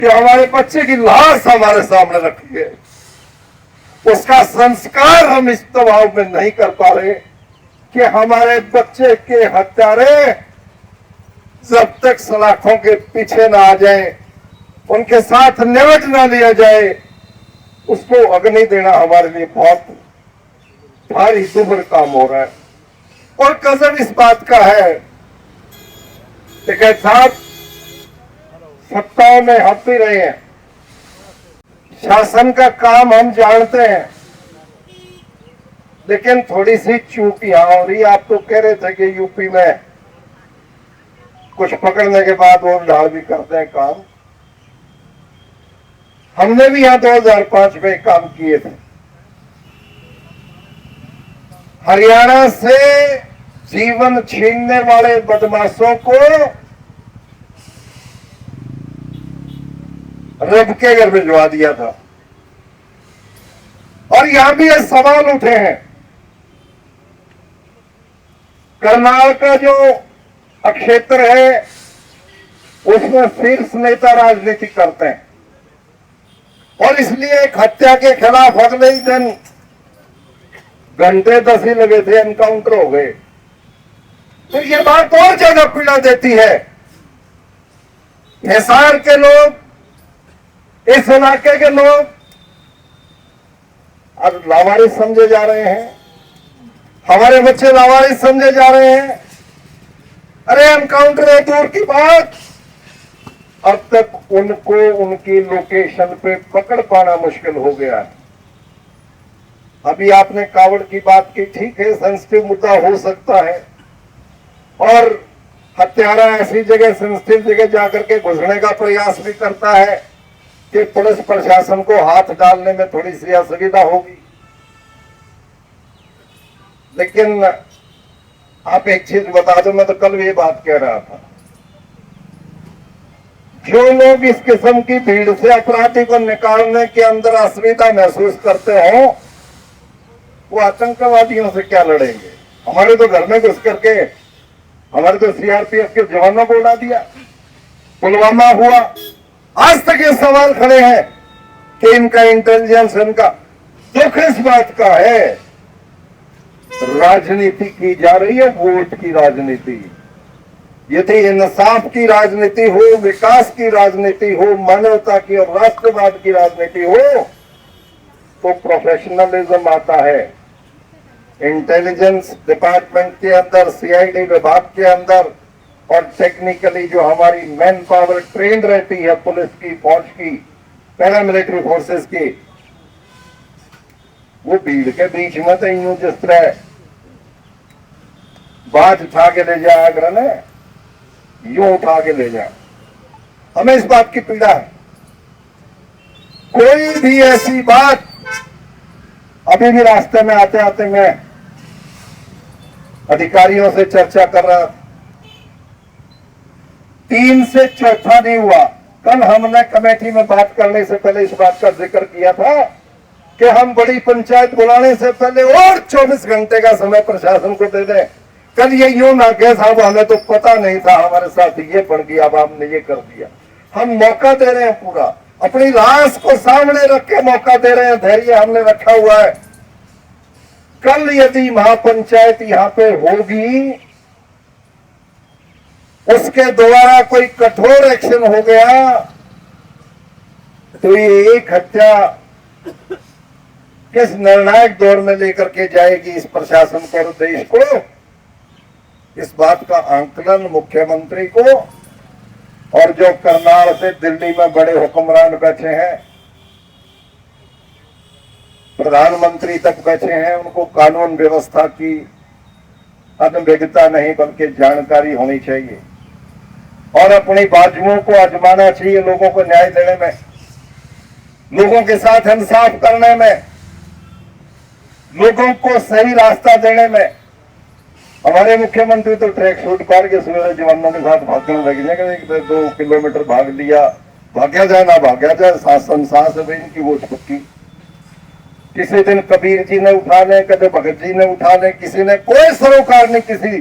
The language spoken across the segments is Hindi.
कि हमारे बच्चे की लाश हमारे सामने रखी है, उसका संस्कार हम इस दबाव में नहीं कर पा रहे कि हमारे बच्चे के हत्यारे जब तक सलाखों के पीछे ना आ जाए, उनके साथ निपट ना लिया जाए, उसको अग्नि देना हमारे लिए बहुत भारी दुर्भर काम हो रहा है। और कसम इस बात का है कि साहब सत्ताओं में हम भी रहे हैं, शासन का काम हम जानते हैं, लेकिन थोड़ी सी चूक यहां हो रही। आप तो कह रहे थे कि यूपी में कुछ पकड़ने के बाद वो ढाल भी करते हैं काम। हमने भी यहां 2005 में काम किए थे। हरियाणा से जीवन छीनने वाले बदमाशों को रब के घर भिजवा दिया था। और यहां भी ये सवाल उठे हैं, करनाल का जो क्षेत्र है उसमें शीर्ष नेता राजनीति करते हैं, और इसलिए एक हत्या के खिलाफ अगले ही दिन घंटे 10 ही लगे थे, एनकाउंटर हो गए। तो ये बात और ज्यादा पीड़ा देती है। हिसार के लोग, इस इलाके के लोग अब लावारिस समझे जा रहे हैं, हमारे बच्चे लावारिस समझे जा रहे हैं। अरे एनकाउंटर है दूर की बात, अब तक उनको उनकी लोकेशन पे पकड़ पाना मुश्किल हो गया है। अभी आपने कावड़ की बात की, ठीक है, सेंसिटिव मुद्दा हो सकता है, और हत्यारा ऐसी जगह, सेंसिटिव जगह जाकर के घुसने का प्रयास भी करता है कि पुलिस प्रशासन को हाथ डालने में थोड़ी सी असुविधा होगी। लेकिन आप एक चीज बता दो, मैं तो कल भी ये बात कह रहा था, जो लोग इस किस्म की भीड़ से अपराधी को निकालने के अंदर असुविधा महसूस करते हो, वो आतंकवादियों से क्या लड़ेंगे? हमारे तो घर में घुस करके हमारे तो सीआरपीएफ के जवानों को उड़ा दिया, पुलवामा हुआ। आज तक ये सवाल खड़े हैं कि इनका इंटेलिजेंस, इनका दुख इस बात का है, राजनीति की जा रही है, वोट की राजनीति। यदि इंसाफ की राजनीति हो, विकास की राजनीति हो, मानवता की और राष्ट्रवाद की राजनीति हो, तो प्रोफेशनलिज्म आता है। इंटेलिजेंस डिपार्टमेंट के अंदर, सीआईडी विभाग के अंदर, और टेक्निकली जो हमारी मैन पावर ट्रेंड रहती है, पुलिस की, फौज की, पैरामिलिट्री फोर्सेस की, वो भीड़ के बीच में तो यूं जिस तरह बाज उठा के ले जाया अगर ने, यूं उठा के ले जाए। हमें इस बात की पीड़ा है। कोई भी ऐसी बात, अभी भी रास्ते में आते आते मैं अधिकारियों से चर्चा कर रहा, 3 से चौथा नहीं हुआ। कल हमने कमेटी में बात करने से पहले इस बात का जिक्र किया था कि हम बड़ी पंचायत बुलाने से पहले और 24 घंटे का समय प्रशासन को दे दें। कल ये यूं ना कहे साहब हमें तो पता नहीं था, हमारे साथ ये बढ़ गया, अब आपने ये कर दिया। हम मौका दे रहे हैं, पूरा अपनी लाश को सामने रख के मौका दे रहे हैं, धैर्य हमने रखा हुआ है। कल यदि महापंचायत यहाँ पे होगी, उसके द्वारा कोई कठोर एक्शन हो गया, तो ये एक हत्या किस निर्णायक दौर में लेकर के जाएगी इस प्रशासन को और देश को, इस बात का आंकलन मुख्यमंत्री को और जो करनाल से दिल्ली में बड़े हुक्मरान बैठे हैं, प्रधानमंत्री तक बैठे हैं, उनको कानून व्यवस्था की अनभिज्ञता नहीं बल्कि जानकारी होनी चाहिए, और अपनी बाजुओं को आजमाना चाहिए, लोगों को न्याय देने में, लोगों के साथ इंसाफ करने में, लोगों को सही रास्ता देने में। हमारे मुख्यमंत्री तो ट्रैक सूट पहन के सवेरे जवानों के साथ भागने लग जाएंगे, 2 किलोमीटर भाग लिया, भाग्या जाए ना भाग्या जाए, सांस है इनकी वो छुट्टी। किसी दिन कबीर जी ने उठा ले, कभी भगत जी ने उठा ले, किसी ने कोई सरोकार नहीं किसी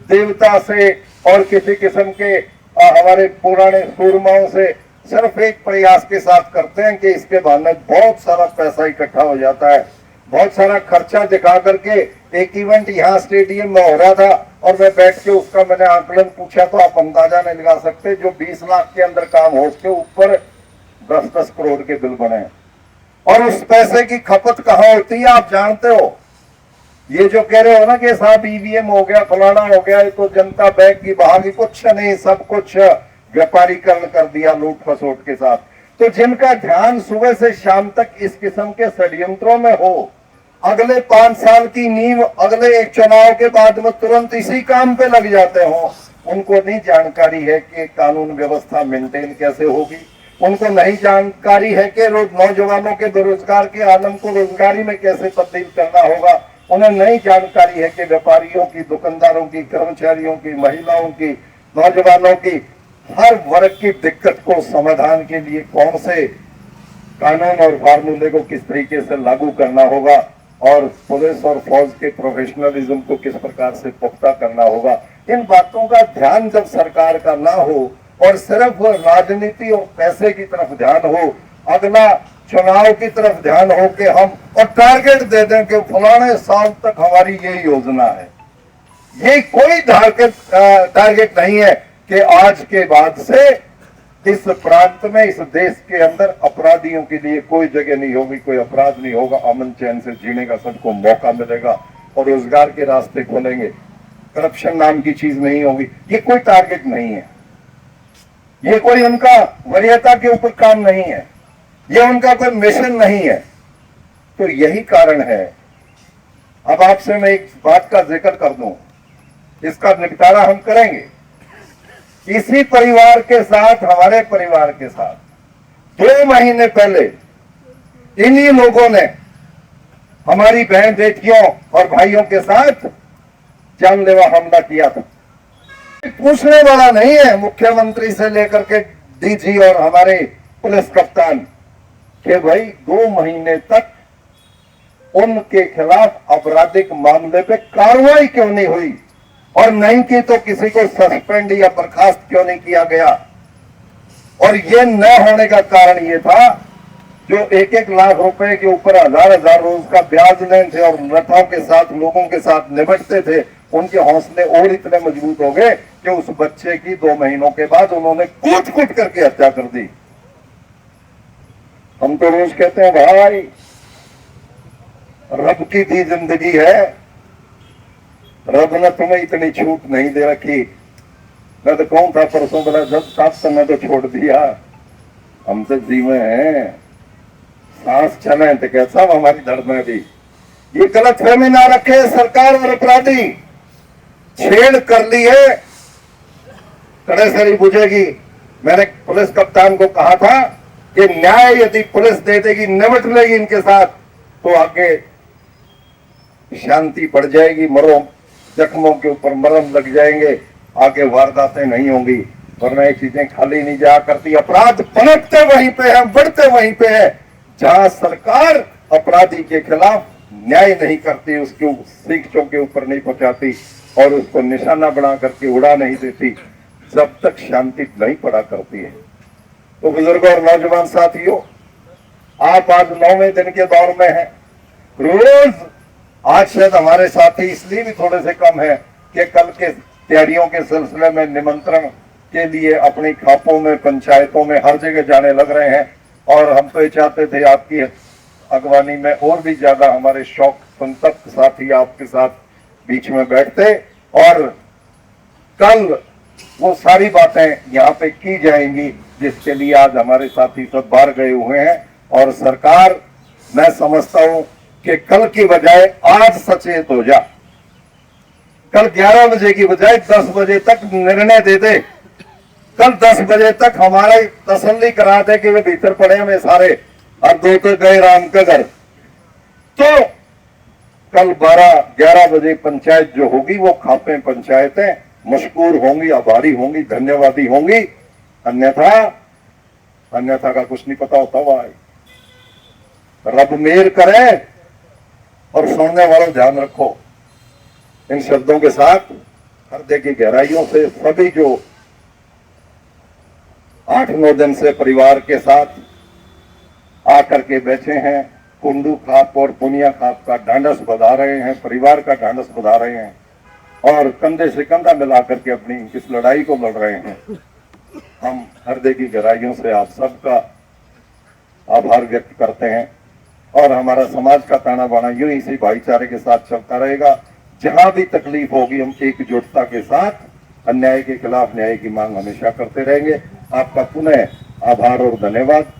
देवता से और किसी किस्म के हमारे पुराने सूरमाओं से सिर्फ एक प्रयास के साथ करते हैं कि इसके बहाने बहुत सारा पैसा इकट्ठा हो जाता है, बहुत सारा खर्चा दिखा करके। एक इवेंट यहाँ स्टेडियम में हो रहा था और मैं बैठ के उसका मैंने आकलन पूछा तो आप अंदाजा नहीं लगा सकते, जो 20 लाख के अंदर काम हो उसके ऊपर 10-10 करोड़ के बिल बने। और उस पैसे की खपत कहाँ होती है आप जानते हो। ये जो कह रहे हो ना कि साहब ईवीएम हो गया, फलाना हो गया, ये तो जनता बैंक की बहाली, कुछ नहीं, सब कुछ व्यापारीकरण कर दिया लूट खसोट के साथ। तो जिनका ध्यान सुबह से शाम तक इस किस्म के षड्यंत्रों में हो, अगले 5 साल की नींव अगले एक चुनाव के बाद में तुरंत इसी काम पे लग जाते हो, उनको नहीं जानकारी है कि कानून व्यवस्था मेंटेन कैसे होगी। उनको नहीं जानकारी है कि नौजवानों के बेरोजगार के आलम को रोजगारी में कैसे तब्दील करना होगा। उन्हें नहीं जानकारी है कि व्यापारियों की, दुकानदारों की, कर्मचारियों की, महिलाओं की, नौजवानों की, हर वर्ग की दिक्कत को समाधान के लिए कौन से कानून और फार्मूले को किस तरीके से लागू करना होगा और पुलिस और फौज के प्रोफेशनलिज्म को किस प्रकार से पुख्ता करना होगा। इन बातों का ध्यान जब सरकार का ना हो और सिर्फ राजनीति और पैसे की तरफ ध्यान हो, अगला चुनाव की तरफ ध्यान हो कि हम और टारगेट दे दें कि फलाने साल तक हमारी ये योजना है, ये कोई टारगेट नहीं है कि आज के बाद से इस प्रांत में, इस देश के अंदर अपराधियों के लिए कोई जगह नहीं होगी, कोई अपराध नहीं होगा, अमन चैन से जीने का सबको मौका मिलेगा और रोजगार के रास्ते खोलेंगे, करप्शन नाम की चीज नहीं होगी। ये कोई टारगेट नहीं है, ये कोई उनका वरीयता के ऊपर काम नहीं है, ये उनका कोई मिशन नहीं है। तो यही कारण है। अब आपसे मैं एक बात का जिक्र कर दूं, इसका निपटारा हम करेंगे इसी परिवार के साथ, हमारे परिवार के साथ। 2 महीने पहले इन्हीं लोगों ने हमारी बहन बेटियों और भाइयों के साथ जानलेवा हमला किया था। पूछने वाला नहीं है मुख्यमंत्री से लेकर के डीजी और हमारे पुलिस कप्तान कि भाई 2 महीने तक उनके खिलाफ आपराधिक मामले पे कार्रवाई क्यों नहीं हुई, और नहीं की तो किसी को सस्पेंड या बर्खास्त क्यों नहीं किया गया। और ये न होने का कारण ये था, जो 1-1 लाख रुपए के ऊपर 1000-1000 रोज का ब्याज लेन थे और नेताओं के साथ, लोगों के साथ निपटते थे, उनके हौसले और इतने मजबूत हो गए कि उस बच्चे की 2 महीनों के बाद उन्होंने कूट-कूट करके हत्या कर दी। हम तो रोज कहते हैं भाई रब की दी जिंदगी है, रब ने तुम्हें इतनी छूट नहीं दे रखी। मैं तो कौन था परसों बोला जब साथ समय तो छोड़ दिया, हमसे जीवे हैं, सांस चले तो कैसा हमारी धड़ में भी। ये गलत फहमी ना रखे सरकार और अपराधी, छेड़ कर ली है कड़े से ही बुझेगी। मैंने पुलिस कप्तान को कहा था कि न्याय यदि पुलिस दे देगी, निपट लेगी इनके साथ, तो आगे शांति पड़ जाएगी, मरो जख्मों के ऊपर मरहम लग जाएंगे, आगे वारदातें नहीं होंगी। वरना ये चीजें खाली नहीं जाया करती। अपराध पनपते वहीं पे है, बढ़ते वहीं पे है जहां सरकार अपराधी के खिलाफ न्याय नहीं करती, उसके शिक्षों के ऊपर नहीं पहुंचाती और उसको निशाना बना करके उड़ा नहीं देती, जब तक शांति नहीं पड़ा करती है। तो बुजुर्गों और नौजवान साथियों, आप आज 9वें दिन के दौर में हैं। रोज आज शायद हमारे साथी इसलिए भी थोड़े से कम है कि कल के तैयारियों के सिलसिले में निमंत्रण के लिए अपनी खापों में, पंचायतों में, हर जगह जाने लग रहे हैं। और हम तो ये चाहते थे आपकी अगवानी में और भी ज्यादा हमारे शौक संतप्त साथी आपके साथ बीच में बैठते और कल वो सारी बातें यहाँ पे की जाएंगी जिसके लिए आज हमारे साथी सब बाहर गए हुए हैं। और सरकार, मैं समझता हूं कि कल की बजाय आज सचेत हो जा, कल 11 बजे की बजाय 10 बजे तक निर्णय दे दे, कल 10 बजे तक हमारा तसल्ली करा दे कि वे भीतर पड़े हुए सारे, अब 2 तो गए राम के घर। तो कल 12-11 बजे पंचायत जो होगी वो खापे पंचायतें मशकूर होंगी, आभारी होंगी, धन्यवादी होंगी। अन्यथा का कुछ नहीं पता होता भाई। रब मेहर करे और सुनने वालों ध्यान रखो। इन शब्दों के साथ हृदय की गहराइयों से सभी जो 8-9 दिन से परिवार के साथ आकर के बैठे हैं। कुंडू खाप और पुनिया खाप का ढांढस बधा रहे हैं, परिवार का ढांढस बधा रहे हैं और कंधे से कंधा मिलाकर के अपनी इस लड़ाई को लड़ रहे हैं। हम हृदय की गहराइयों से आप सबका आभार व्यक्त करते हैं और हमारा समाज का ताना बाना यूं इसी भाईचारे के साथ चलता रहेगा। जहां भी तकलीफ होगी हम एकजुटता के साथ अन्याय के खिलाफ न्याय की मांग हमेशा करते रहेंगे। आपका पुनः आभार और धन्यवाद।